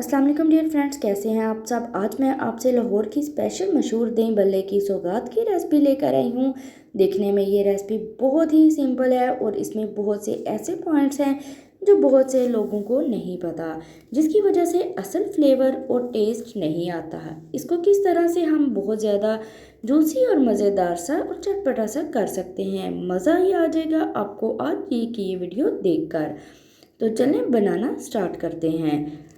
अस्सलाम वालेकुम dear friends, कैसे हैं आप सब। आज मैं आपसे लाहौर की स्पेशल मशहूर दही भल्ले की सौगात की रेसिपी लेकर आई हूँ। देखने में ये रेसिपी बहुत ही सिंपल है और इसमें बहुत से ऐसे पॉइंट्स हैं जो बहुत से लोगों को नहीं पता, जिसकी वजह से असल फ्लेवर और टेस्ट नहीं आता है। इसको किस तरह से हम बहुत ज़्यादा जूसी और मज़ेदार सा और चटपटा सा कर सकते हैं, मज़ा ही आ जाएगा आपको आज की ये वीडियो देखकर। तो चलें बनाना स्टार्ट करते हैं।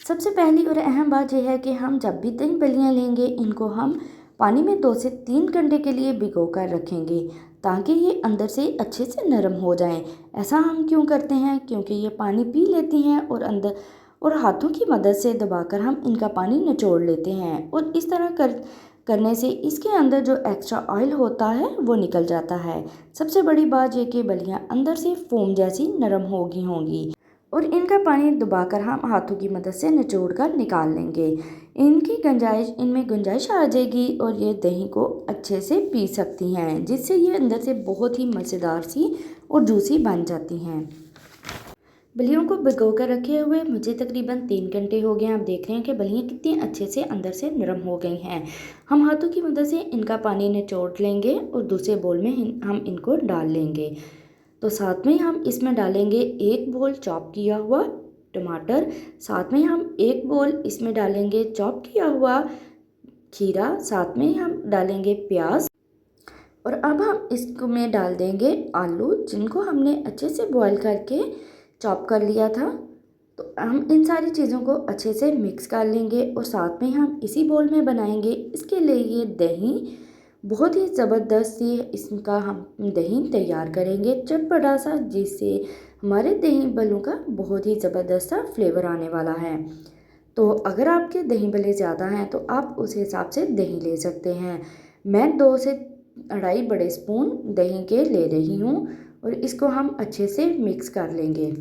सबसे पहली और अहम बात यह है कि हम जब भी दही बल्लियाँ लेंगे, इनको हम पानी में 2 से 3 घंटे के लिए भिगो कर रखेंगे ताकि ये अंदर से अच्छे से नरम हो जाएं। ऐसा हम क्यों करते हैं? क्योंकि ये पानी पी लेती हैं और हाथों की मदद से दबाकर हम इनका पानी निचोड़ लेते हैं और इस तरह करने से इसके अंदर जो एक्स्ट्रा ऑयल होता है वो निकल जाता है। सबसे बड़ी बात यह कि बल्लियाँ अंदर से फोम जैसी नरम होंगी और इनका पानी दबाकर हम हाथों की मदद से निचोड़ कर निकाल लेंगे। इनमें गुंजाइश आ जाएगी और ये दही को अच्छे से पी सकती हैं, जिससे ये अंदर से बहुत ही मज़ेदार सी और जूसी बन जाती हैं। बलियों को भिगो कर रखे हुए मुझे तकरीबन 3 घंटे हो गए। आप देख रहे हैं कि बलियाँ कितनी अच्छे से अंदर से नरम हो गई हैं। हम हाथों की मदद से इनका पानी निचोड़ लेंगे और दूसरे बोल में हम इनको डाल लेंगे। तो साथ में हम इसमें डालेंगे 1 बोल चॉप किया हुआ टमाटर, साथ में हम 1 बोल इसमें डालेंगे चॉप किया हुआ खीरा, साथ में हम डालेंगे प्याज और अब हम इसमें डाल देंगे आलू, जिनको हमने अच्छे से बॉईल करके चॉप कर लिया था। तो हम इन सारी चीज़ों को अच्छे से मिक्स कर लेंगे और साथ में हम इसी बोल में बनाएंगे इसके लिए ये दही। बहुत ही ज़बरदस्त सी इसका हम दही तैयार करेंगे चटपटा सा, जिससे हमारे दही भल्लों का बहुत ही ज़बरदस्त सा फ्लेवर आने वाला है। तो अगर आपके दही भल्ले ज़्यादा हैं तो आप उस हिसाब से दही ले सकते हैं। मैं 2 से 2.5 बड़े स्पून दही के ले रही हूँ और इसको हम अच्छे से मिक्स कर लेंगे।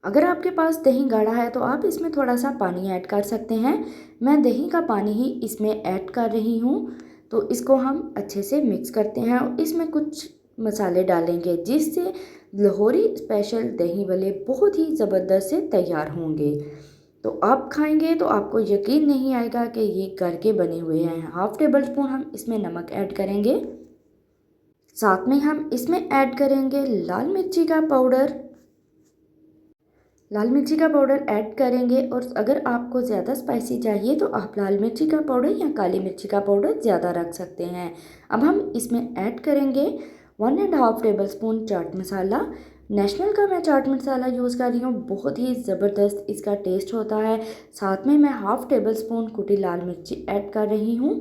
अगर आपके पास दही गाढ़ा है तो आप इसमें थोड़ा सा पानी ऐड कर सकते हैं। मैं दही का पानी ही इसमें ऐड कर रही हूँ। तो इसको हम अच्छे से मिक्स करते हैं और इसमें कुछ मसाले डालेंगे, जिससे लाहौरी स्पेशल दही भल्ले बहुत ही ज़बरदस्त से तैयार होंगे। तो आप खाएंगे तो आपको यकीन नहीं आएगा कि ये घर के बने हुए हैं। 1/2 टेबल स्पून हम इसमें नमक ऐड करेंगे, साथ में हम इसमें ऐड करेंगे लाल मिर्ची का पाउडर ऐड करेंगे। और अगर आपको ज़्यादा स्पाइसी चाहिए तो आप लाल मिर्ची का पाउडर या काली मिर्ची का पाउडर ज़्यादा रख सकते हैं। अब हम इसमें ऐड करेंगे 1.5 table spoon chaat masala. National का मैं चाट मसाला यूज़ कर रही हूँ, बहुत ही ज़बरदस्त इसका टेस्ट होता है। साथ में मैं 1/2 टेबल स्पून कुटी लाल मिर्ची ऐड कर रही हूँ।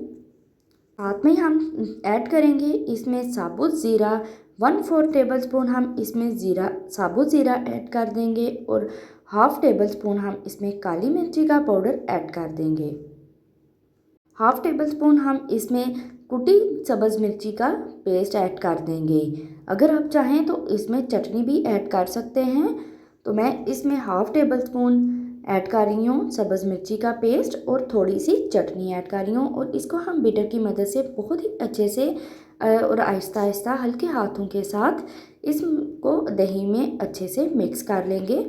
साथ में हम ऐड करेंगे इसमें साबुत ज़ीरा, 1/4 टेबल स्पून हम इसमें साबुत ज़ीरा ऐड कर देंगे और 1/2 टेबल स्पून हम इसमें काली मिर्ची का पाउडर ऐड कर देंगे। 1/2 टेबल स्पून हम इसमें कुटी सब्ज़ मिर्ची का पेस्ट ऐड कर देंगे। अगर आप चाहें तो इसमें चटनी भी ऐड कर सकते हैं। तो मैं इसमें 1/2 टेबल स्पून ऐड कर रही हूँ सब्ज़ मिर्ची का पेस्ट और थोड़ी सी चटनी ऐड कर रही हूँ और इसको हम बीटर की मदद से बहुत ही अच्छे से और आहिस्ता आहिस्ता हल्के हाथों के साथ इसको दही में अच्छे से मिक्स कर लेंगे।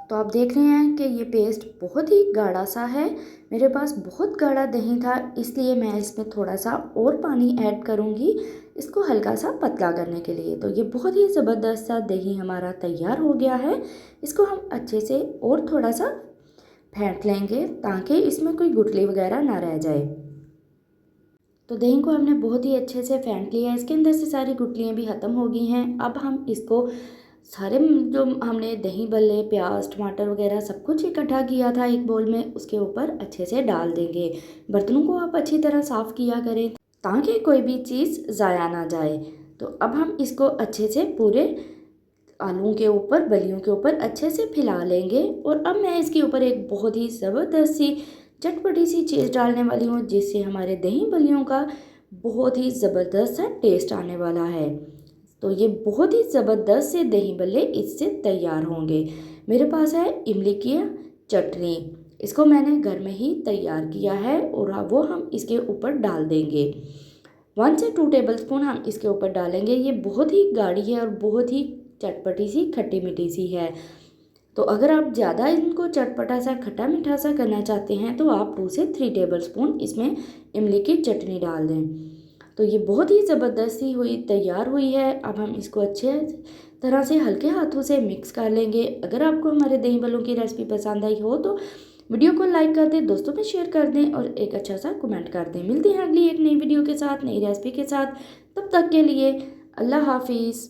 तो आप देख रहे हैं कि ये पेस्ट बहुत ही गाढ़ा सा है। मेरे पास बहुत गाढ़ा दही था, इसलिए मैं इसमें थोड़ा सा और पानी ऐड करूँगी इसको हल्का सा पतला करने के लिए। तो ये बहुत ही ज़बरदस्त सा दही हमारा तैयार हो गया है। इसको हम अच्छे से और थोड़ा सा फेंट लेंगे ताकि इसमें कोई गुठली वगैरह ना रह जाए। तो दही को हमने बहुत ही अच्छे से फेंट लिया है, इसके अंदर से सारी गुठलियाँ भी ख़त्म हो गई हैं। अब हम इसको सारे जो हमने दही भल्ले, प्याज, टमाटर वगैरह सब कुछ इकट्ठा किया था एक बोल में, उसके ऊपर अच्छे से डाल देंगे। बर्तनों को आप अच्छी तरह साफ़ किया करें ताकि कोई भी चीज़ ज़ाया ना जाए। तो अब हम इसको अच्छे से पूरे आलूओं के ऊपर, बलियों के ऊपर अच्छे से फैला लेंगे। और अब मैं इसके ऊपर एक बहुत ही ज़बरदस्त सी चटपटी सी चीज़ डालने वाली हूँ, जिससे हमारे दही बलियों का बहुत ही ज़बरदस्त सा टेस्ट आने वाला है। तो ये बहुत ही ज़बरदस्त से दही भल्ले इससे तैयार होंगे। मेरे पास है इमली की चटनी, इसको मैंने घर में ही तैयार किया है और वो हम इसके ऊपर डाल देंगे। 1 से 2 टेबल स्पून हम इसके ऊपर डालेंगे। ये बहुत ही गाढ़ी है और बहुत ही चटपटी सी खट्टी मीठी सी है। तो अगर आप ज़्यादा इनको चटपटा सा खट्टा मीठा सा करना चाहते हैं तो आप 2 से 3 टेबलस्पून इसमें इमली की चटनी डाल दें। तो ये बहुत ही ज़बरदस्त सी तैयार हुई है। अब हम इसको अच्छे तरह से हल्के हाथों से मिक्स कर लेंगे। अगर आपको हमारे दही बल्लों की रेसिपी पसंद आई हो तो वीडियो को लाइक कर दें, दोस्तों में शेयर कर दें और एक अच्छा सा कमेंट कर दें। मिलते हैं अगली एक नई वीडियो के साथ, नई रेसिपी के साथ। तब तक के लिए अल्लाह हाफिज़।